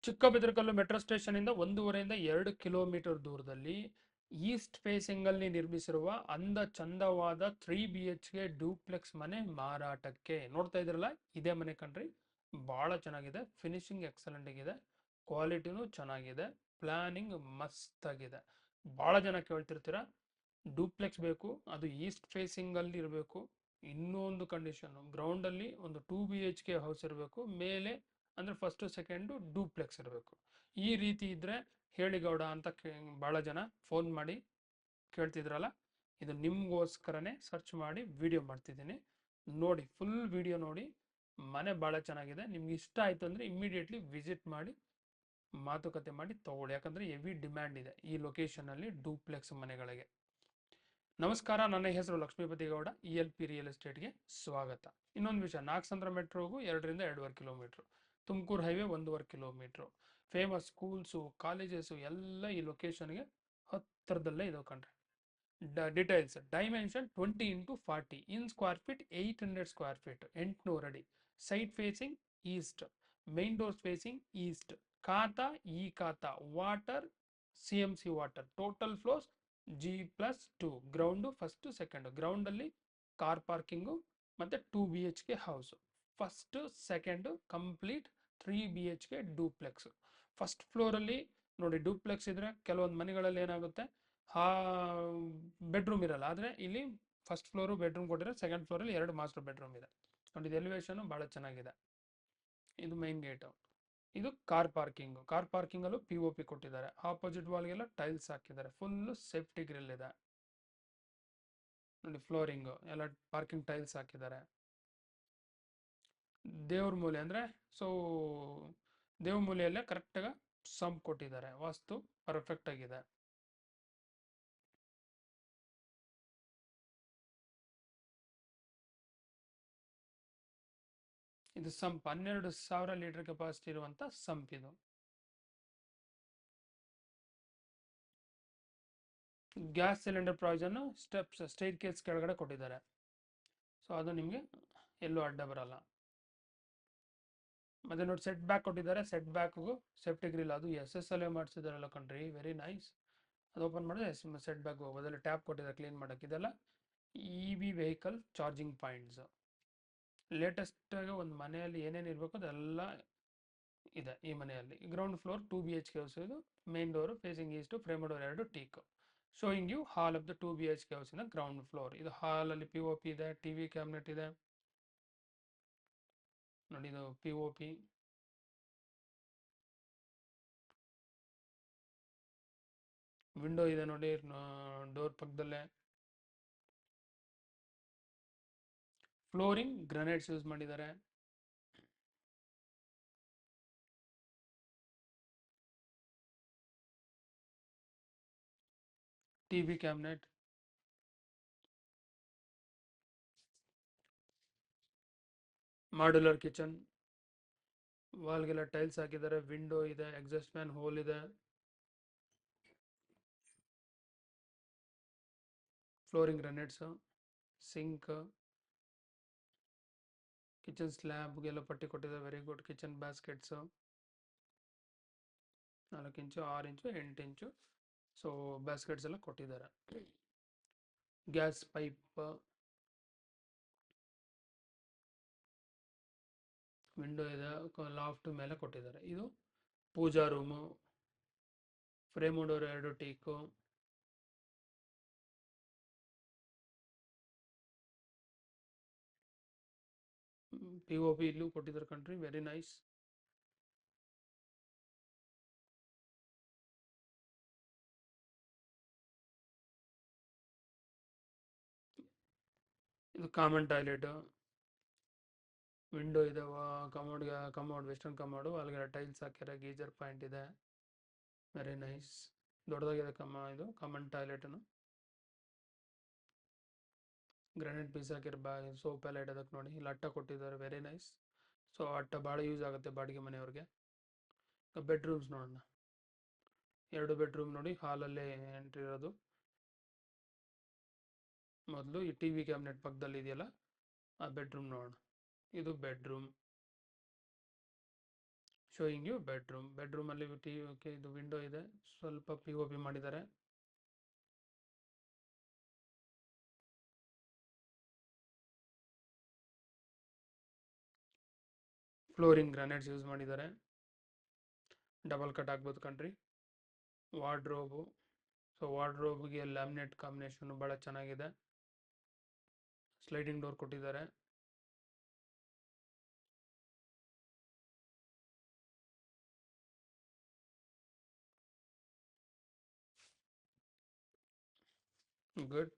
ಚಿಕ್ಕಬಿದರಕಲ್ಲು metro station ಇಂದ 1.5 kilometre ದೂರದಲ್ಲಿ East facing ಅಲ್ಲಿ ನಿರ್ಮಿಸಿರುವ ಅಂದ ಚಂದವಾದ 3 BHK ಡ್ಯೂಪ್ಲೆಕ್ಸ್ ಮನೆ ಮಾರಾಟಕ್ಕೆ. ನೋಡ್ತಾ ಇದ್ರಲ್ಲ, ಇದೇ ಮನೆ ಕಣ್ರಿ. ಬಹಳ ಚೆನ್ನಾಗಿದೆ, ಫಿನಿಶಿಂಗ್ ಎಕ್ಸಲೆಂಟ್ ಆಗಿದೆ, ಕ್ವಾಲಿಟಿನೂ ಚೆನ್ನಾಗಿದೆ, ಪ್ಲಾನಿಂಗ್ ಮಸ್ತ್ ಆಗಿದೆ. ಬಹಳ ಜನ ಕೇಳ್ತಿರ್ತೀರ ಡೂಪ್ಲೆಕ್ಸ್ ಬೇಕು, ಅದು ಈಸ್ಟ್ ಫೇಸಿಂಗ್ ಅಲ್ಲಿ ಇರಬೇಕು. ಇನ್ನೂ ಒಂದು ಕಂಡೀಷನ್, ಗ್ರೌಂಡ್ ಅಲ್ಲಿ ಒಂದು 2 BHK ಹೌಸ್ ಇರಬೇಕು, ಮೇಲೆ ಅಂದ್ರೆ ಫಸ್ಟ್ ಸೆಕೆಂಡ್ ಡೂಪ್ಲೆಕ್ಸ್ ಇರಬೇಕು. ಈ ರೀತಿ ಇದ್ರೆ ಹೇಳಿ ಗೌಡ ಅಂತ ಬಹಳ ಜನ ಫೋನ್ ಮಾಡಿ ಕೇಳ್ತಿದ್ರಲ್ಲ, ಇದು ನಿಮ್ಗೋಸ್ಕರನೇ ಸರ್ಚ್ ಮಾಡಿ ವಿಡಿಯೋ ಮಾಡ್ತಿದ್ದೀನಿ. ನೋಡಿ, ಫುಲ್ ವಿಡಿಯೋ ನೋಡಿ. ಮನೆ ಬಹಳ ಚೆನ್ನಾಗಿದೆ. ನಿಮ್ಗೆ ಇಷ್ಟ ಆಯ್ತು ಅಂದ್ರೆ ಇಮ್ಮಿಡಿಯೇಟ್ಲಿ ವಿಸಿಟ್ ಮಾಡಿ ಮಾತುಕತೆ ಮಾಡಿ ತಗೊಳ್ಳಿ. ಯಾಕಂದ್ರೆ ಹೆವಿ ಡಿಮ್ಯಾಂಡ್ ಇದೆ ಈ ಲೊಕೇಶನ್ ಅಲ್ಲಿ ಡೂಪ್ಲೆಕ್ಸ್ ಮನೆಗಳಿಗೆ. ನಮಸ್ಕಾರ, ನನ್ನ ಹೆಸರು ಲಕ್ಷ್ಮೀಪತಿ ಗೌಡ. ELP ರಿಯಲ್ ಎಸ್ಟೇಟ್ಗೆ ಸ್ವಾಗತ. ಇನ್ನೊಂದು ವಿಷಯ, ನಾಗಸಂದ್ರ ಮೆಟ್ರೋಗೂ 2.5 kilometre, Tumakuru highway 1.5 kilometre, famous schools colleges ಎಲ್ಲ ಈ ಲೊಕೇಶನ್ಗೆ ಹತ್ತಿರದಲ್ಲೇ ಇದಾವೆ ಕಣ್ರಿ. Details: dimension 20x40, in square feet 800 square feet, 800 ಅಡಿ. Site facing east, main doors facing east, khata ಈ khata, water CMC water. Total floors G+2, ground first second. Ground ಅಲ್ಲಿ car parking ಮತ್ತೆ 2 BHK house. First second complete 3 BHK duplex. First floor ಅಲ್ಲಿ ನೋಡಿ, duplex ಇದ್ರೆ ಕೆಲವೊಂದು ಮನೆಗಳಲ್ಲಿ ಏನಾಗುತ್ತೆ, ಬೆಡ್ರೂಮ್ ಇರಲ್ಲ. ಆದ್ರೆ ಇಲ್ಲಿ ಫಸ್ಟ್ ಫ್ಲೋರು ಬೆಡ್ರೂಮ್ ಕೊಟ್ಟಿದ್ರೆ, ಸೆಕೆಂಡ್ ಫ್ಲೋರ್ ಅಲ್ಲಿ 2 ಮಾಸ್ಟರ್ ಬೆಡ್ರೂಮ್ ಇದೆ. ನೋಡಿ, ಇದು ಎಲಿವೇಶನ್ ಬಹಳ ಚೆನ್ನಾಗಿದೆ. ಇದು ಮೈನ್ ಗೇಟ್. ಇದು ಕಾರ್ ಪಾರ್ಕಿಂಗ್. ಕಾರ್ ಪಾರ್ಕಿಂಗ್ ಅಲ್ಲೂ POP ಕೊಟ್ಟಿದ್ದಾರೆ. ಆಪೋಸಿಟ್ ವಾಲ್ಗೆಲ್ಲ ಟೈಲ್ಸ್ ಹಾಕಿದ್ದಾರೆ. ಫುಲ್ ಸೇಫ್ಟಿ ಗ್ರಿಲ್ ಇದೆ. ನೋಡಿ, ಫ್ಲೋರಿಂಗ್ ಎಲ್ಲ ಪಾರ್ಕಿಂಗ್ ಟೈಲ್ಸ್ ಹಾಕಿದ್ದಾರೆ. ದೇವ್ರ ಮೂಲೆ ಅಂದ್ರೆ ದೇವ್ರ ಮೂಲೆಯಲ್ಲೇ ಕರೆಕ್ಟಾಗಿ ಸಂಪ್ ಕೊಟ್ಟಿದ್ದಾರೆ. ವಾಸ್ತು ಪರ್ಫೆಕ್ಟ್ ಆಗಿದೆ. ಇದು ಸಂಪ್ 12,000 ಲೀಟರ್ ಕೆಪಾಸಿಟಿ ಇರುವಂತ ಸಂಪ್ ಇದು. Gas cylinder provision steps stair case ಕೆಳಗಡೆ ಕೊಟ್ಟಿದ್ದಾರೆ. ಸೊ ಅದು ನಿಮಗೆ ಎಲ್ಲೂ ಅಡ್ಡ ಬರಲ್ಲ. ಮತ್ತೆ ನೋಡಿ, ಸೆಟ್ ಬ್ಯಾಕ್ ಕೊಟ್ಟಿದ್ದಾರೆ. ಸೆಟ್ ಬ್ಯಾಕ್ಗೂ ಸೇಫ್ಟಿ ಗ್ರಿಲ್, ಅದು SSL ಮಾಡಿಸಿದಾರಲ್ಲ ಕಣ್ರಿ, ವೆರಿ ನೈಸ್. ಅದು ಓಪನ್ ಮಾಡಿದ್ರೆ ಸೆಟ್ ಬ್ಯಾಕ್ ಹೋಗೋದಲ್ಲಿ ಟ್ಯಾಪ್ ಕೊಟ್ಟಿದ್ದಾರೆ ಕ್ಲೀನ್ ಮಾಡೋಕ್ಕೆ. ಇದೆಲ್ಲ EV vehicle charging points. Latest ಆಗಿ ಒಂದು ಮನೆಯಲ್ಲಿ ಏನೇನು ಇರಬೇಕು ಅದೆಲ್ಲ ಇದೆ ಈ ಮನೆಯಲ್ಲಿ. Ground floor 2 BHK house. ಇದು main door facing east, frame door 2 teak. Showing you hall of the 2 BHK house in ground floor. ಇದು ಹಾಲ್ ಅಲ್ಲಿ POP ಇದೆ, TV ಕ್ಯಾಬಿನೆಟ್ ಇದೆ. ನೋಡಿ, ಇದು POP. ವಿಂಡೋ ಇದೆ ನೋಡಿ ಡೋರ್ ಪಕ್ಕದಲ್ಲೇ. ಫ್ಲೋರಿಂಗ್ ಗ್ರಾನೈಟ್ಸ್ ಯೂಸ್ ಮಾಡಿದ್ದಾರೆ. TV ಕ್ಯಾಬಿನೆಟ್, ಮಾಡ್ಯುಲರ್ ಕಿಚನ್, ವಾಲ್ಗೆಲ್ಲ ಟೈಲ್ಸ್ ಹಾಕಿದ್ದಾರೆ. ವಿಂಡೋ ಇದೆ, ಎಕ್ಸಾಸ್ಟ್ ಫ್ಯಾನ್ ಹೋಲ್ ಇದೆ. ಫ್ಲೋರಿಂಗ್ ಗ್ರಾನೈಟ್ಸ್, ಸಿಂಕ್, ಕಿಚನ್ ಸ್ಲ್ಯಾಬ್ಗೆಲ್ಲ ಪಟ್ಟಿ ಕೊಟ್ಟಿದ್ದಾರೆ. Very good. Kitchen baskets 4 inch, 6 inch, 8 inch. So baskets ಎಲ್ಲ ಕೊಟ್ಟಿದ್ದಾರೆ. ಗ್ಯಾಸ್ ಪೈಪ್, ವಿಂಡೋ ಇದೆ, ಲಾಫ್ಟ್ ಮೇಲೆ ಕೊಟ್ಟಿದ್ದಾರೆ. ಇದು pooja room, frame door 2 teak. POP ಇಲ್ಲೂ ಕೊಟ್ಟಿದ್ದಾರೆ ಕಣ್ರಿ, ವೆರಿ ನೈಸ್. ಇದು ಕಾಮನ್ ಟಾಯ್ಲೆಟ್. ವಿಂಡೋ ಇದೆ, ಕಮೋಡ್ ವೆಸ್ಟರ್ನ್ ಕಮೋಡು, ಅಲ್ಲಿಗೆ ಟೈಲ್ಸ್ ಹಾಕ್ಯಾರ. ಗೀಜರ್ ಪಾಯಿಂಟ್ ಇದೆ, ವೆರಿ ನೈಸ್. ದೊಡ್ಡದಾಗಿದೆ ಇದು ಕಾಮನ್ ಟಾಯ್ಲೆಟ್. ಗ್ರಾನೈಟ್ ಪೀಸ್ ಹಾಕಿರ ಸೋಪ್ ಎಲ್ಲ ಇಡೋದಕ್ಕೆ. ನೋಡಿ, ಇಲ್ಲಿ ಅಟ್ಟ ಕೊಟ್ಟಿದ್ದಾರೆ, ವೆರಿ ನೈಸ್. ಸೊ ಅಟ್ಟ ಭಾಳ ಯೂಸ್ ಆಗುತ್ತೆ ಬಾಡಿಗೆ ಮನೆಯವ್ರಿಗೆ. ಬೆಡ್ರೂಮ್ಸ್ ನೋಡೋಣ. 2 ಬೆಡ್ರೂಮ್ ನೋಡಿ, ಹಾಲಲ್ಲೇ ಎಂಟ್ರಿ ಇರೋದು. ಮೊದಲು ಈ TV ಕ್ಯಾಬಿನೆಟ್ ಪಕ್ಕದಲ್ಲಿ ಇದೆಯಲ್ಲ, ಆ ಬೆಡ್ರೂಮ್ ನೋಡೋಣ. ಇದು ಬೆಡ್ರೂಮ್. ಶೋಯಿಂಗ್ ಯು ಬೆಡ್ರೂಮಲ್ಲಿ ಓಕೆ ಇದು ವಿಂಡೋ ಇದೆ, ಸ್ವಲ್ಪ ಪಿ ಒ ಪಿ ಮಾಡಿದ್ದಾರೆ. ಫ್ಲೋರಿಂಗ್ ಗ್ರಾನೈಟ್ಸ್ ಯೂಸ್ ಮಾಡಿದ್ದಾರೆ. ಡಬಲ್ ಕಟ್ ಆಗ್ಬೋದು ಕಣ್ರಿ. ವಾರ್ಡ್ರೋಬು, ಸೊ ವಾರ್ಡ್ರೋಬ್ಗೆ ಲ್ಯಾಮಿನೇಟ್ ಕಾಂಬಿನೇಷನ್ ಭಾಳ ಚೆನ್ನಾಗಿದೆ. ಸ್ಲೈಡಿಂಗ್ ಡೋರ್ ಕೊಟ್ಟಿದ್ದಾರೆ. ಗುಡ್.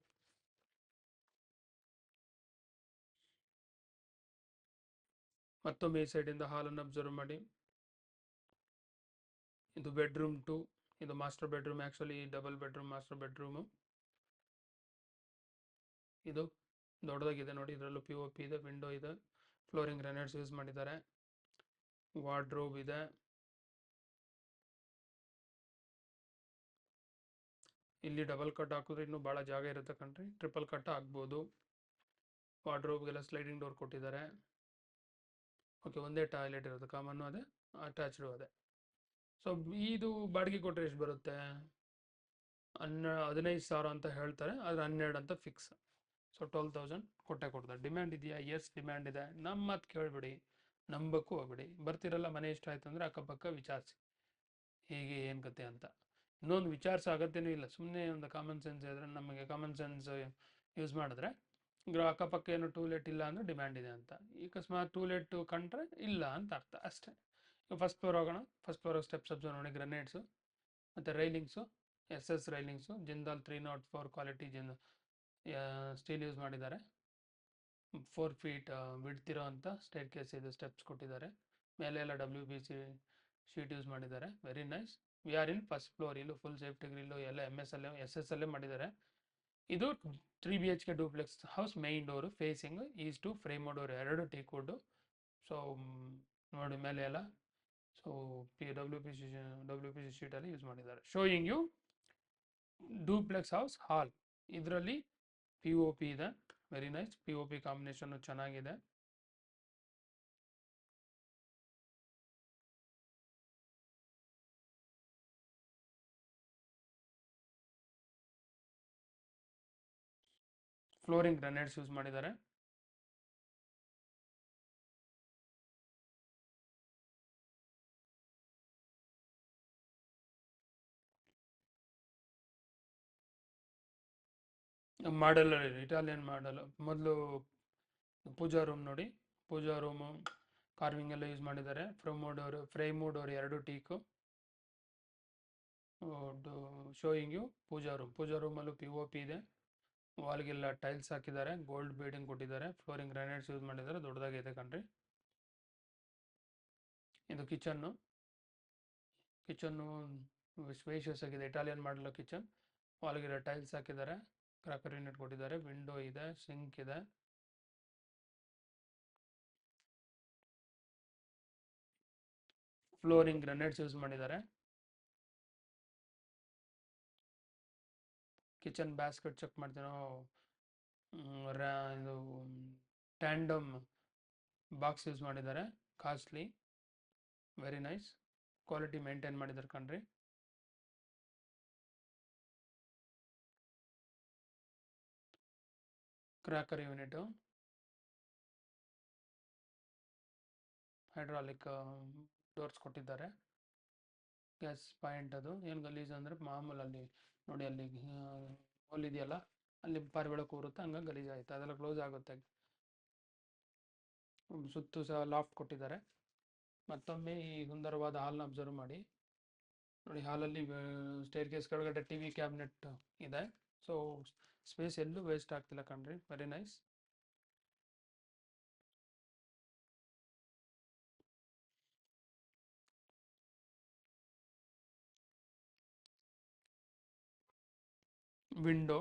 ಮತ್ತೊಮ್ಮೆ ಈ ಸೈಡಿಂದ ಹಾಲನ್ನು ಅಬ್ಸರ್ವ್ ಮಾಡಿ. ಇದು ಬೆಡ್ರೂಮ್ 2, ಇದು master bedroom, actually double bedroom master bedroom. ಇದು ದೊಡ್ಡದಾಗಿದೆ ನೋಡಿ, ಇದರಲ್ಲೂ ಪಿ ಒ ಪಿ ಇದೆ, ವಿಂಡೋ ಇದೆ, ಫ್ಲೋರಿಂಗ್ ಗ್ರಾನೈಟ್ಸ್ ಯೂಸ್ ಮಾಡಿದ್ದಾರೆ. ವಾರ್ಡ್ರೋಬ್ ಇದೆ. ಇಲ್ಲಿ ಡಬಲ್ ಕಟ್ ಹಾಕಿದ್ರೆ ಇನ್ನೂ ಭಾಳ ಜಾಗ ಇರುತ್ತೆ ಕಣ್ರಿ, ಟ್ರಿಪಲ್ ಕಟ್ ಆಗ್ಬೋದು. ವಾರ್ಡ್ರೋಬ್ಗೆಲ್ಲ ಸ್ಲೈಡಿಂಗ್ ಡೋರ್ ಕೊಟ್ಟಿದ್ದಾರೆ. ಓಕೆ, ಒಂದೇ ಟಾಯ್ಲೆಟ್ ಇರುತ್ತೆ, ಕಾಮನ್ನು ಅದೇ, ಅಟ್ಯಾಚ್ಡು ಅದೇ. ಸೊ ಇದು ಬಾಡಿಗೆ ಕೊಟ್ಟರೆ ಎಷ್ಟು ಬರುತ್ತೆ? 15,000 ಅಂತ ಹೇಳ್ತಾರೆ, ಆದರೆ 12 ಅಂತ ಫಿಕ್ಸ್. ಸೊ 12,000 ಕೊಡ್ತಾರೆ. ಡಿಮ್ಯಾಂಡ್ ಇದೆಯಾ? ಎಸ್, ಡಿಮ್ಯಾಂಡ್ ಇದೆ. ನಮ್ಮ ಮಾತು ಕೇಳಿಬಿಡಿ, ನಂಬಕ್ಕೂ ಹೋಗ್ಬಿಡಿ. ಬರ್ತಿರಲ್ಲ, ಮನೆ ಇಷ್ಟ ಆಯ್ತು ಅಂದರೆ ಅಕ್ಕಪಕ್ಕ ವಿಚಾರಿಸಿ ಹೇಗೆ ಏನು ಕತೆ ಅಂತ. ಇನ್ನೊಂದು ವಿಚಾರಿಸೋ ಅಗತ್ಯನೂ ಇಲ್ಲ, ಸುಮ್ಮನೆ ಒಂದು ಕಾಮನ್ ಸೆನ್ಸ್ ಇದ್ರೆ, ನಮಗೆ ಕಾಮನ್ ಸೆನ್ಸ್ ಯೂಸ್ ಮಾಡಿದ್ರೆ ಅಕ್ಕಪಕ್ಕ ಏನು ಟೂಲೆಟ್ ಇಲ್ಲ ಅಂದರೆ ಡಿಮ್ಯಾಂಡ್ ಇದೆ ಅಂತ. ಈ ಅಕಸ್ಮಾತ್ ಟೂಲೆಟ್ ಕಂಡ್ರೆ ಇಲ್ಲ ಅಂತ ಅರ್ಥ ಅಷ್ಟೇ. ಈಗ ಫಸ್ಟ್ ಫ್ಲೋರ್ ಹೋಗೋಣ. ಫಸ್ಟ್ ಫ್ಲೋರಿಗೆ ಸ್ಟೆಪ್ಸ್ ಅಬ್ಸರ್ವ್ ನೋಡಿ, ಗ್ರನೇಟ್ಸು ಮತ್ತು railings, SS railings, Jindal 304 quality steel use ಮಾಡಿದ್ದಾರೆ. 4 ಫೀಟ್ ಬಿಡ್ತಿರೋ ಅಂತ ಸ್ಟೇರ್ ಕೇಸ್ ಇದೆ, ಸ್ಟೆಪ್ಸ್ ಕೊಟ್ಟಿದ್ದಾರೆ. ಮೇಲೆ ಎಲ್ಲ WPC ಶೀಟ್ ಯೂಸ್ ಮಾಡಿದ್ದಾರೆ. Very nice. We are in first floor. ಇಲ್ಲೂ ಫುಲ್ ಸೇಫ್ಟಿ ಗ್ರಿಲ್ಲು ಎಲ್ಲ SS ಅಲ್ಲೇ ಮಾಡಿದ್ದಾರೆ. ಇದು 3 BHK duplex house. Main door facing east two frame door 2 teak wood. So ನೋಡಿ ಮೇಲೆ ಎಲ್ಲ, ಸೊ WPC ಶೀಟಲ್ಲಿ ಯೂಸ್ ಮಾಡಿದ್ದಾರೆ. Showing you duplex house hall. ಇದರಲ್ಲಿ ಪಿ ಒ ಪಿ ಇದೆ. Very nice. P O P combination ಚೆನ್ನಾಗಿದೆ. ಫ್ಲೋರಿಂಗ್ ಗ್ರಾನೈಟ್ಸ್ ಯೂಸ್ ಮಾಡಿದ್ದಾರೆ. Model Italian ಮಾಡಲ್. ಮೊದಲು ಪೂಜಾ ರೂಮ್ ನೋಡಿ, ಪೂಜಾ ರೂಮು ಕಾರ್ವಿಂಗ್ ಎಲ್ಲ ಯೂಸ್ ಮಾಡಿದ್ದಾರೆ. Frame door 2 teak. Showing you pooja ರೂಮಲ್ಲೂ ಪಿ ಒ ಪಿ ಇದೆ. ವಾಲ್ಗೆಲ್ಲ ಟೈಲ್ಸ್ ಹಾಕಿದ್ದಾರೆ, ಗೋಲ್ಡ್ ಬೀಡಿಂಗ್ ಕೊಟ್ಟಿದ್ದಾರೆ, ಫ್ಲೋರಿಂಗ್ ಗ್ರಾನೈಟ್ಸ್ ಯೂಸ್ ಮಾಡಿದ್ದಾರೆ. ದೊಡ್ಡದಾಗಿದೆ ಕಣ್ರಿ. ಇದು ಕಿಚನ್ನು ಸ್ಪೇಷಿಯಸ್ ಆಗಿದೆ, ಇಟಾಲಿಯನ್ ಮಾಡಲ್ ಕಿಚನ್. ವಾಲ್ಗೆಲ್ಲ ಟೈಲ್ಸ್ ಹಾಕಿದ್ದಾರೆ, ಕ್ರಾಕರ್ ಯೂನಿಟ್ ಕೊಟ್ಟಿದ್ದಾರೆ, ವಿಂಡೋ ಇದೆ, ಸಿಂಕ್ ಇದೆ. ಫ್ಲೋರಿಂಗ್ ಗ್ರಾನೈಟ್ಸ್ ಯೂಸ್ ಮಾಡಿದ್ದಾರೆ. ಕಿಚನ್ ಬ್ಯಾಸ್ಕೆಟ್ ಚೆಕ್ ಮಾಡ್ತೀನೋ, ಇದು ಟ್ಯಾಂಡಮ್ ಬಾಕ್ಸ್ ಯೂಸ್ ಮಾಡಿದ್ದಾರೆ, costly. Very nice. Quality maintain ಮಾಡಿದ್ದಾರೆ ಕಣ್ರಿ. ಕ್ರಾಕರ್ ಯೂನಿಟು, ಹೈಡ್ರಾಲಿಕ್ ಡೋರ್ಸ್ ಕೊಟ್ಟಿದ್ದಾರೆ. ಗ್ಯಾಸ್ ಪಾಯಿಂಟ್ ಅದು ಏನು ಗಲೀಜು ಅಂದರೆ ಮಾಮೂಲಲ್ಲಿ ನೋಡಿ, ಅಲ್ಲಿ ಇದೆಯಲ್ಲ, ಅಲ್ಲಿ ಪಾರಿವಾಳ ಕೂರುತ್ತೆ, ಹಂಗಾಗಿ ಗಲೀಜು ಆಯ್ತು, ಅದೆಲ್ಲ ಕ್ಲೋಸ್ ಆಗುತ್ತೆ. ಸುತ್ತು ಸಹ ಲಾಫ್ಟ್ ಕೊಟ್ಟಿದ್ದಾರೆ. ಮತ್ತೊಮ್ಮೆ ಈ ಸುಂದರವಾದ ಹಾಲ್ನ ಅಬ್ಸರ್ವ್ ಮಾಡಿ. ನೋಡಿ, ಹಾಲಲ್ಲಿ ಸ್ಟೇರ್ ಕೇಸ್ ಕೆಳಗಡೆ TV ಕ್ಯಾಬಿನೆಟ್ ಇದೆ. ಸೊ ಸ್ಪೇಸ್ ಎಲ್ಲೂ ವೇಸ್ಟ್ ಆಗ್ತಿಲ್ಲ ಕಣ್ರಿ. Very nice. ವಿಂಡೋ,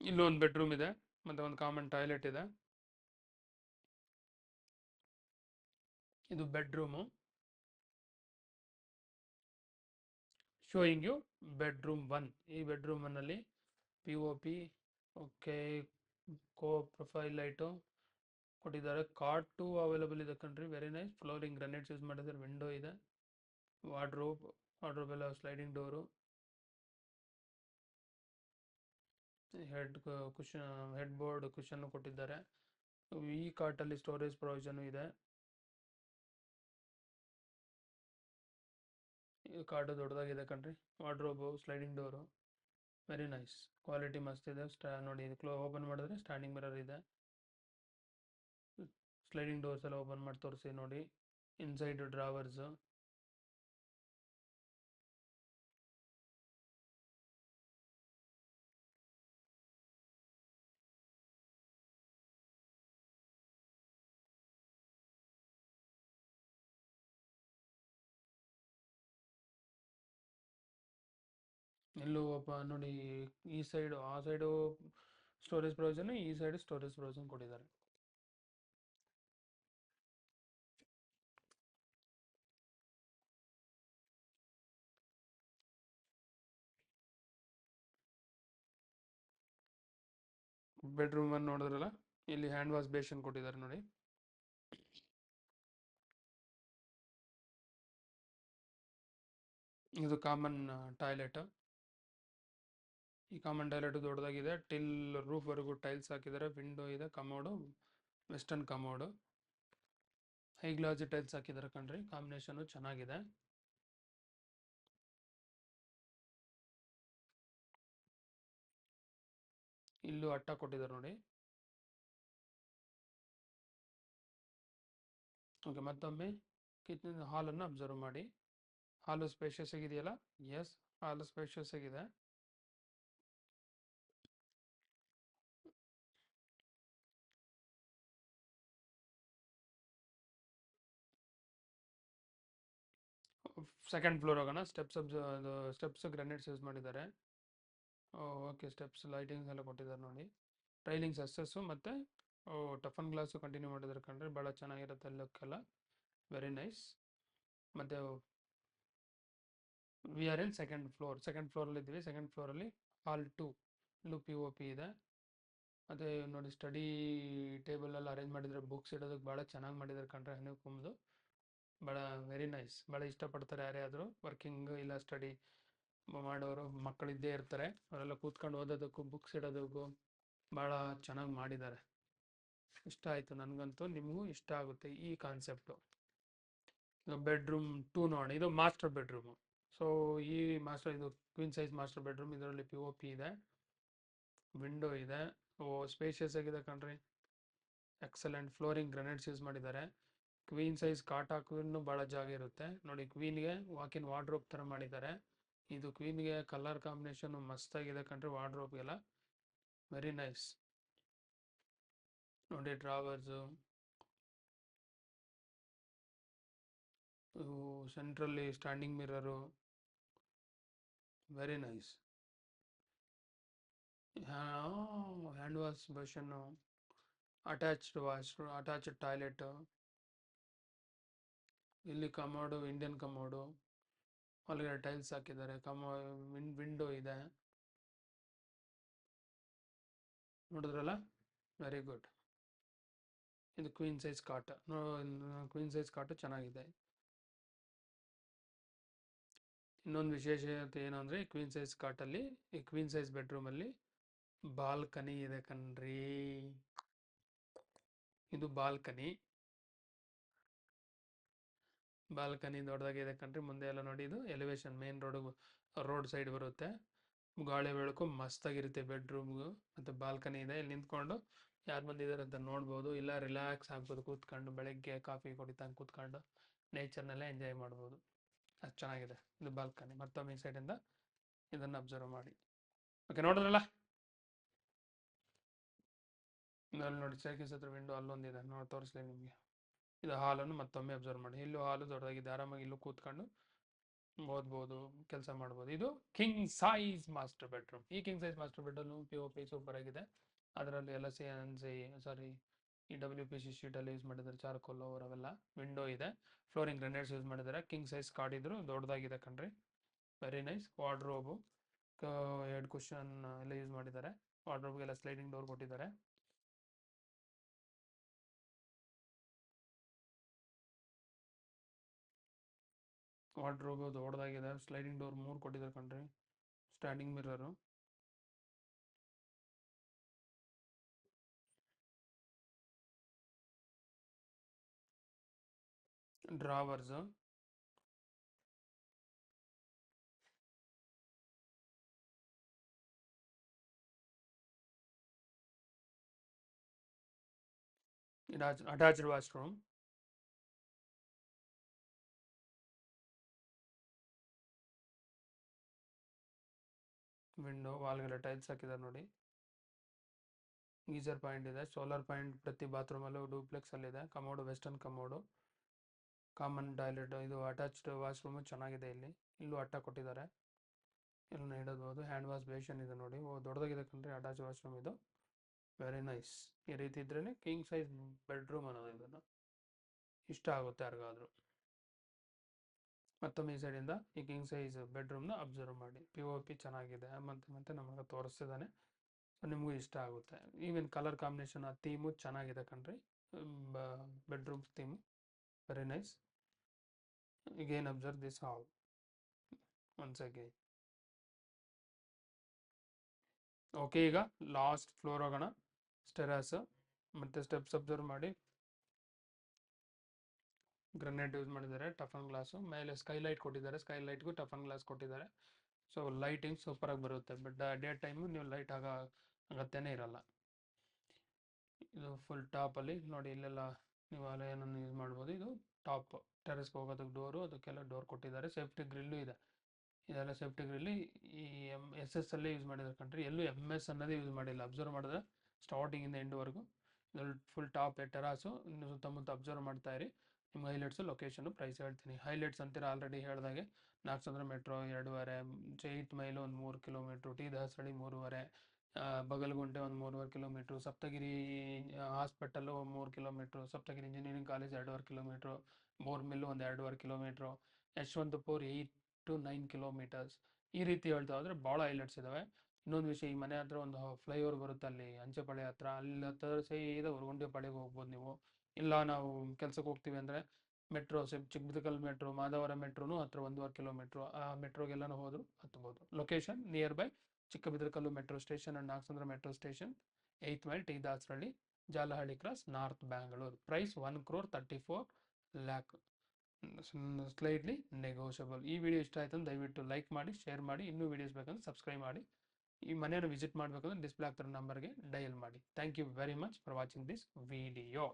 ಇಲ್ಲೂ ಒಂದು ಬೆಡ್ರೂಮ್ ಇದೆ, ಮತ್ತು ಒಂದು ಕಾಮನ್ ಟಾಯ್ಲೆಟ್ ಇದೆ. ಇದು ಬೆಡ್ರೂಮು. Showing you bedroom 1. ಈ ಬೆಡ್ರೂಮ್ 1ಅಲ್ಲಿ P O P, okay, cove profile light, ಕೊಟ್ಟಿದ್ದಾರೆ. ಕಾರ್ಟ್ ಟು ಅವೈಲಬಲ್ ಇದೆ ಕಣ್ರಿ. Very nice. Flooring granites use ಮಾಡಿದ್ದಾರೆ. ವಿಂಡೋ ಇದೆ. ವಾರ್ಡ್ರೋಬ್ ಎಲ್ಲ sliding door. Head cushion, head board cushion ಕೊಟ್ಟಿದ್ದಾರೆ. ಈ ಕಾರ್ಟಲ್ಲಿ ಸ್ಟೋರೇಜ್ ಪ್ರೊವಿಷನ್ ಇದೆ. ಈ ಕಾರ್ಡು ದೊಡ್ಡದಾಗಿದೆ ಕಣ್ರಿ. Wardrobe, sliding door, very nice. Quality ಮಸ್ತ್ ಇದೆ. ನೋಡಿ, ಇದು ಓಪನ್ ಮಾಡಿದ್ರೆ ಸ್ಟ್ಯಾಂಡಿಂಗ್ ಮಿರರ್ ಇದೆ. ಸ್ಲೈಡಿಂಗ್ ಡೋರ್ಸ್ ಎಲ್ಲ ಓಪನ್ ಮಾಡಿ ತೋರಿಸಿ ನೋಡಿ. ಇನ್ಸೈಡ್ ಡ್ರಾವರ್ಸ್, ಇಲ್ಲೂ ನೋಡಿ, ಈ ಸೈಡು ಆ ಸೈಡು ಸ್ಟೋರೇಜ್ ಪ್ರೊವಿಷನ್, ಈ ಸೈಡ್ ಸ್ಟೋರೇಜ್ ಪ್ರೊವಿಷನ್ ಕೊಟ್ಟಿದ್ದಾರೆ. ಬೆಡ್ರೂಮ್ ಅನ್ನು ನೋಡಿದ್ರಲ್ಲ, ಇಲ್ಲಿ ಹ್ಯಾಂಡ್ ವಾಶ್ ಬೇಷನ್ ಕೊಟ್ಟಿದ್ದಾರೆ ನೋಡಿ. ಇದು ಕಾಮನ್ ಟಾಯ್ಲೆಟ್. ಈ ಕಾಮನ್ ಟಾಯ್ಲೆಟ್ ದೊಡ್ಡದಾಗಿದೆ. ಟಿಲ್ ರೂಫ್ ವರೆಗೂ ಟೈಲ್ಸ್ ಹಾಕಿದ್ದಾರೆ. ವಿಂಡೋ ಇದೆ. Commode, western commode, high glass tiles ಹಾಕಿದ್ದಾರೆ ಕಣ್ರಿ. ಕಾಂಬಿನೇಷನ್ ಚೆನ್ನಾಗಿದೆ. ಇಲ್ಲೂ ಅಟ್ಟ ಕೊಟ್ಟಿದ್ದಾರೆ ನೋಡಿ. ಓಕೆ, ಮತ್ತೊಮ್ಮೆ ಕಿಚನ್ ಹಾಲನ್ನು ಅಬ್ಸರ್ವ್ ಮಾಡಿ. ಹಾಲು ಸ್ಪೇಷಿಯಸ್ ಆಗಿದೆಯಲ್ಲ? ಎಸ್, ಹಾಲು ಸ್ಪೇಷಿಯಸ್ ಆಗಿದೆ. ಸೆಕೆಂಡ್ ಫ್ಲೋರ್ ಹೋಗೋಣ. ಸ್ಟೆಪ್ಸ್ ಗ್ರಾನೈಟ್ಸ್ ಯೂಸ್ ಮಾಡಿದ್ದಾರೆ. ಓಕೆ, ಸ್ಟೆಪ್ಸ್ ಲೈಟಿಂಗ್ಸ್ ಎಲ್ಲ ಕೊಟ್ಟಿದ್ದಾರೆ ನೋಡಿ. ರೈಲಿಂಗ್ಸ್ ಎಸ್ಸಸ್ಸು ಮತ್ತು ಟಫನ್ ಗ್ಲಾಸು ಕಂಟಿನ್ಯೂ ಮಾಡಿದ್ದಾರೆ ಕಂಡ್ರೆ ಭಾಳ ಚೆನ್ನಾಗಿರುತ್ತೆ ಲುಕ್ಕೆಲ್ಲ. Very nice. ಮತ್ತು ವಿ ಆರ್ ಇನ್ ಸೆಕೆಂಡ್ ಫ್ಲೋರಲ್ಲಿ ಇದ್ದೀವಿ. ಸೆಕೆಂಡ್ ಫ್ಲೋರಲ್ಲಿ ಹಾಲ್ 2 ಇಲ್ಲೂ POP ಇದೆ. ಮತ್ತು ನೋಡಿ, ಸ್ಟಡಿ ಟೇಬಲೆಲ್ಲ ಅರೇಂಜ್ ಮಾಡಿದ್ದಾರೆ. ಬುಕ್ಸ್ ಇಡೋದಕ್ಕೆ ಭಾಳ ಚೆನ್ನಾಗಿ ಮಾಡಿದ್ದಾರೆ ಕಂಡ್ರೆ. ಹನಿಕುಂಬ್ದು ಭಾಳ ವೆರಿ ನೈಸ್. ಭಾಳ ಇಷ್ಟಪಡ್ತಾರೆ ಯಾರೇ ಆದರೂ ವರ್ಕಿಂಗ್ ಇಲ್ಲ ಸ್ಟಡಿ ಮಾಡೋರು, ಮಕ್ಕಳಿದ್ದೇ ಇರ್ತಾರೆ. ಅವರೆಲ್ಲ ಕೂತ್ಕೊಂಡು ಓದೋದಕ್ಕೂ ಬುಕ್ಸ್ ಇಡೋದಕ್ಕೂ ಭಾಳ ಚೆನ್ನಾಗಿ ಮಾಡಿದ್ದಾರೆ. ಇಷ್ಟ ಆಯಿತು ನನಗಂತೂ. ನಿಮಗೂ ಇಷ್ಟ ಆಗುತ್ತೆ ಈ ಕಾನ್ಸೆಪ್ಟು. ಬೆಡ್ರೂಮ್ 2 ನೋಡಿ. ಇದು ಮಾಸ್ಟರ್ ಬೆಡ್ರೂಮು. ಸೊ ಈ ಇದು ಕ್ವೀನ್ ಸೈಜ್ ಮಾಸ್ಟರ್ ಬೆಡ್ರೂಮ್. ಇದರಲ್ಲಿ POP ಇದೆ. ವಿಂಡೋ ಇದೆ. ಸ್ಪೇಷಿಯಸ್ ಆಗಿದೆ ಕಣ್ರಿ. ಎಕ್ಸಲೆಂಟ್. ಫ್ಲೋರಿಂಗ್ ಗ್ರನೈಟ್ಸ್ ಯೂಸ್ ಮಾಡಿದ್ದಾರೆ. ಕ್ವೀನ್ ಸೈಜ್ ಕಾಟ್ ಹಾಕಿದ್ರೂ ಭಾಳ ಜಾಗ ಇರುತ್ತೆ ನೋಡಿ. ಕ್ವೀನ್ಗೆ ವಾಕಿನ್ ವಾರ್ಡ್ರೋಬ್ ಥರ ಮಾಡಿದ್ದಾರೆ. ಇದು ಕ್ವೀನ್ಗೆ ಕಲರ್ ಕಾಂಬಿನೇಷನ್ ಮಸ್ತಾಗಿದೆ ಕಣ್ರಿ. ವಾರ್ಡ್ರೋಬ್ಗೆಲ್ಲ ವೆರಿ ನೈಸ್ ನೋಡಿ. Drawers, centrally standing mirror, very nice. Hand wash basin, attached toilet. ಇಲ್ಲಿ ಕಮೋಡು, ಇಂಡಿಯನ್ ಕಮೋಡು, ಒಳಗಡೆ ಟೈಲ್ಸ್ ಹಾಕಿದ್ದಾರೆ. ವಿಂಡೋ ಇದೆ. ನೋಡಿದ್ರಲ್ಲ, ವೆರಿ ಗುಡ್. ಇದು ಕ್ವೀನ್ ಸೈಜ್ ಕಾಟ್ ಚೆನ್ನಾಗಿದೆ. ಇನ್ನೊಂದು ವಿಶೇಷತೆ ಏನು ಅಂದರೆ, ಈ ಕ್ವೀನ್ ಸೈಜ್ ಬೆಡ್ರೂಮಲ್ಲಿ ಬಾಲ್ಕನಿ ಇದೆ ಕಣ್ರಿ. ಇದು ಬಾಲ್ಕನಿ ದೊಡ್ಡದಾಗಿದೆ ಕಣ್ರಿ. ಮುಂದೆ ಎಲ್ಲ ನೋಡಿ, ಇದು ಎಲಿವೇಶನ್ ಮೇನ್ ರೋಡ್ ಸೈಡ್ ಬರುತ್ತೆ. ಗಾಳಿ ಬೆಳಕು ಮಸ್ತಾಗಿರುತ್ತೆ ಬೆಡ್ರೂಮ್ಗೂ. ಮತ್ತು ಬಾಲ್ಕನಿ ಇದೆ. ಇಲ್ಲಿ ನಿಂತ್ಕೊಂಡು ಯಾರು ಬಂದಿದ್ದಾರೆ ಅಂತ ನೋಡ್ಬೋದು. ಇಲ್ಲ ರಿಲ್ಯಾಕ್ಸ್ ಆಗ್ಬೋದು ಕೂತ್ಕೊಂಡು. ಬೆಳಗ್ಗೆ ಕಾಫಿ ಕುಡಿತಂಗೆ ಕೂತ್ಕೊಂಡು ನೇಚರ್ನೆಲ್ಲ ಎಂಜಾಯ್ ಮಾಡ್ಬೋದು. ಅಷ್ಟು ಚೆನ್ನಾಗಿದೆ ಇದು ಬಾಲ್ಕನಿ. ಮತ್ತೊಮ್ಮೆ ಈ ಸೈಡಿಂದ ಇದನ್ನು ಅಬ್ಸರ್ವ್ ಮಾಡಿ. ಓಕೆ, ನೋಡಿದ್ರಲ್ಲ? ಅಲ್ಲಿ ನೋಡಿ, ಸ್ಟೇರ್ಕೇಸ್ ಹತ್ರ ವಿಂಡೋ ಅಲ್ಲೊಂದಿದೆ ನೋಡಿ, ತೋರಿಸ್ಲಿ ನಿಮಗೆ. ಇದು ಹಾಲನ್ನು ಮತ್ತೊಮ್ಮೆ ಅಬ್ಸರ್ವ್ ಮಾಡಿ. ಇಲ್ಲೂ ಹಾಲು ದೊಡ್ಡದಾಗಿದೆ. ಆರಾಮಾಗಿ ಇಲ್ಲೂ ಕೂತ್ಕೊಂಡು ಓದ್ಬೋದು, ಕೆಲಸ ಮಾಡ್ಬೋದು. ಇದು ಕಿಂಗ್ ಸೈಜ್ ಮಾಸ್ಟರ್ ಬೆಡ್ರೂಮ್. ಈ king size master bedroom POP super ಆಗಿದೆ. ಅದರಲ್ಲಿ ಎಲ್ಲ ಈ WPC ಶೀಟಲ್ಲಿ ಯೂಸ್ ಮಾಡಿದ್ದಾರೆ. ಚಾರ್ಕೋಲ್ ಅವೆಲ್ಲ. ವಿಂಡೋ ಇದೆ. ಫ್ಲೋರಿಂಗ್ ಗ್ರನೈಟ್ಸ್ ಯೂಸ್ ಮಾಡಿದ್ದಾರೆ. ಕಿಂಗ್ ಸೈಜ್ ಕಾರ್ಡ್ ಇದ್ರು ದೊಡ್ಡದಾಗಿದೆ ಕಣ್ರಿ. Very nice. Wardrobe, head cushion ಎಲ್ಲ ಯೂಸ್ ಮಾಡಿದ್ದಾರೆ. ವಾರ್ಡ್ರೋಬ್ಗೆಲ್ಲ ಸ್ಲೈಡಿಂಗ್ ಡೋರ್ ಕೊಟ್ಟಿದ್ದಾರೆ. ವಾರ್ಡ್ರೋಬ್ ದೊಡ್ಡದಾಗಿದೆ, ಸ್ಲೈಡಿಂಗ್ ಡೋರ್ 3 ಕೊಟ್ಟಿದ್ದಾರೆ ಕಣ್ರಿ, standing mirror, drawers, attached washroom, window, ವಾಲ್ಗೆಲ್ಲ ಟೈಲ್ಸ್ ಹಾಕಿದ್ದಾರೆ ನೋಡಿ, ಗೀಸರ್ ಪಾಯಿಂಟ್ ಇದೆ, ಸೋಲಾರ್ ಪಾಯಿಂಟ್ ಪ್ರತಿ ಬಾತ್ರೂಮಲ್ಲೂ ಡೂಪ್ಲೆಕ್ಸ್ ಅಲ್ಲಿದೆ, commode western commode, common toilet, ಇದು ಅಟ್ಯಾಚ್ಡ್ ವಾಶ್ರೂಮು ಚೆನ್ನಾಗಿದೆ, ಇಲ್ಲೂ ಅಟ್ಟ ಕೊಟ್ಟಿದ್ದಾರೆ, ಎಲ್ಲ ಇಡಬಹುದು, ಹ್ಯಾಂಡ್ ವಾಶ್ ಬೇಷನ್ ಇದೆ ನೋಡಿ, ದೊಡ್ಡದಾಗಿದೆ ಕಣ್ರಿ ಅಟ್ಯಾಚ್ ವಾಶ್ರೂಮ್ ಇದು, ವೆರಿ ನೈಸ್. ಈ ರೀತಿ ಇದ್ರೇ ಕಿಂಗ್ ಸೈಜ್ ಬೆಡ್ರೂಮ್ ಅನ್ನೋದು, ಇದನ್ನು ಇಷ್ಟ ಆಗುತ್ತೆ ಯಾರಿಗಾದ್ರೂ. ಮತ್ತೊಮ್ಮೆ ಈ ಸೈಡಿಂದ ಈ ಕಿಂಗ್ ಸೈಜ್ ಬೆಡ್ರೂಮ್ನ ಅಬ್ಸರ್ವ್ ಮಾಡಿ, POP ಚೆನ್ನಾಗಿದೆ, ಮತ್ತೆ ನಮಗೆ ತೋರಿಸ್ತಿದ್ದಾನೆ, ಸೊ ನಿಮಗೂ ಇಷ್ಟ ಆಗುತ್ತೆ. ಈವನ್ ಕಲರ್ ಕಾಂಬಿನೇಷನ್ ಆ ಥೀಮು ಚೆನ್ನಾಗಿದೆ ಕಣ್ರಿ, bedroom theme very nice. again observe this hall once again. Okay, ಈಗ ಲಾಸ್ಟ್ ಫ್ಲೋರ್ ಹೋಗೋಣ, ಸ್ಟೆರಾಸ್ ಮತ್ತೆ ಸ್ಟೆಪ್ಸ್ ಅಬ್ಸರ್ವ್ ಮಾಡಿ, ಗ್ರನೇಟ್ ಯೂಸ್ ಮಾಡಿದ್ದಾರೆ, ಟಫನ್ ಗ್ಲಾಸು, ಮೇಲೆ ಸ್ಕೈಲೈಟ್ ಕೊಟ್ಟಿದ್ದಾರೆ, ಸ್ಕೈಲೈಟ್ಗೂ ಟಫನ್ ಗ್ಲಾಸ್ ಕೊಟ್ಟಿದ್ದಾರೆ, ಸೊ ಲೈಟಿಂಗ್ ಸೂಪರಾಗಿ ಬರುತ್ತೆ, ಬಟ್ ಡೇ ಟೈಮು ನೀವು ಲೈಟ್ ಅಗತ್ಯನೇ ಇರಲ್ಲ. ಇದು ಫುಲ್ ಟಾಪಲ್ಲಿ ನೋಡಿ, ಇಲ್ಲೆಲ್ಲ ನೀವು ಏನನ್ನು ಯೂಸ್ ಮಾಡ್ಬೋದು, ಇದು ಟಾಪ್ ಟೆರೆಸ್ಗೆ ಹೋಗೋದಕ್ಕೆ ಡೋರು, ಅದಕ್ಕೆಲ್ಲ ಡೋರ್ ಕೊಟ್ಟಿದ್ದಾರೆ, ಸೇಫ್ಟಿ ಗ್ರಿಲ್ಲು ಇದೆ, ಇದೆಲ್ಲ ಸೇಫ್ಟಿ ಗ್ರಿಲ್ಲಿ ಈ SS ಅಲ್ಲೇ ಯೂಸ್ ಮಾಡಿದ್ದಾರೆ ಕಣ್ರಿ, ಎಲ್ಲೂ MS ಅನ್ನೋದೇ ಯೂಸ್ ಮಾಡಿಲ್ಲ, ಅಬ್ಸರ್ವ್ ಮಾಡಿದ್ರೆ ಸ್ಟಾರ್ಟಿಂಗಿಂದ ಎಂಡ್ವರೆಗೂ ಇದ್ರಲ್ಲಿ ಫುಲ್ ಟಾಪ್ ಟೆರಾಸು, ಇನ್ನು ಸುತ್ತಮುತ್ತ ಅಬ್ಸರ್ವ್ ಮಾಡ್ತಾ ಇರಿ, ನಿಮ್ಗೆ ಹೈಲೈಟ್ಸು ಲೊಕೇಶನು ಪ್ರೈಸ್ ಹೇಳ್ತೀನಿ. ಹೈಲೈಟ್ಸ್ ಅಂತೀರ ಆಲ್ರೆಡಿ ಹೇಳಿದಾಗೆ, Nagasandra metro 2.5, 8 mile 1 3 kilometre, T Dasarahalli 3.5, Bagalagunte 1 3.5 kilometre, Saptagiri hospital 3 kilometre, Saptagiri engineering college 2.5 kilometre, ಬೋರ್ಮಿಲ್ಲು 1 2.5 ಕಿಲೋಮೀಟ್ರು, ಯಶವಂತಪುರ್ 8 to 9 ಕಿಲೋಮೀಟರ್ಸ್. ಈ ರೀತಿ ಹೇಳ್ತಾ ಹೋದ್ರೆ ಭಾಳ ಹೈಲೈಟ್ಸ್ ಇದಾವೆ. ಇನ್ನೊಂದು ವಿಷಯ, ಈ ಮನೆ ಹತ್ರ ಒಂದು ಫ್ಲೈಓವರ್ ಬರುತ್ತೆ ಅಲ್ಲಿ ಅಂಚೆಪಾಳ್ಯ ಹತ್ರ, ಅಲ್ಲಿ ಹತ್ರ ಸೀದಾ ಉರ್ಗುಂಡಿ ಪಾಳ್ಯಕ್ಕೆ ಹೋಗ್ಬೋದು ನೀವು, ಇಲ್ಲ ನಾವು ಕೆಲ್ಸಕ್ಕೆ ಹೋಗ್ತೀವಿ ಅಂದರೆ ಮೆಟ್ರೋ, ಚಿಕ್ಕಬಿದಕಲ್ ಮೆಟ್ರೋ, ಮಾಧವರ ಮೆಟ್ರೋನು ಹತ್ರ 1.5 ಕಿಲೋಮೀಟ್ರು, ಆ ಮೆಟ್ರೋಗೆಲ್ಲನೂ ಹೋದ್ರು ಹತ್ಬೋದು. Location near by Chikkabidarakallu metro station and Nagasandra metro station, 8th mile, T Dasarahalli, Jalahalli cross, north Bangalore. Price 1,34,00,000, slightly negotiable. ಈ ವಿಡಿಯೋ ಇಷ್ಟ ಆಯ್ತು ಅಂದ್ರೆ ದಯವಿಟ್ಟು ಲೈಕ್ ಮಾಡಿ, ಶೇರ್ ಮಾಡಿ, ಇನ್ನೂ ವೀಡಿಯೋಸ್ ಬೇಕಂದ್ರೆ ಸಬ್ಸ್ಕ್ರೈಬ್ ಮಾಡಿ, ಈ ಮನೆಯನ್ನು ವಿಸಿಟ್ ಮಾಡಬೇಕಂದ್ರೆ ಡಿಸ್ಪ್ಲೇ ಆಗ್ತಿರೋ ನಂಬರ್ಗೆ ಡಯಲ್ ಮಾಡಿ. Thank you very much for watching this video.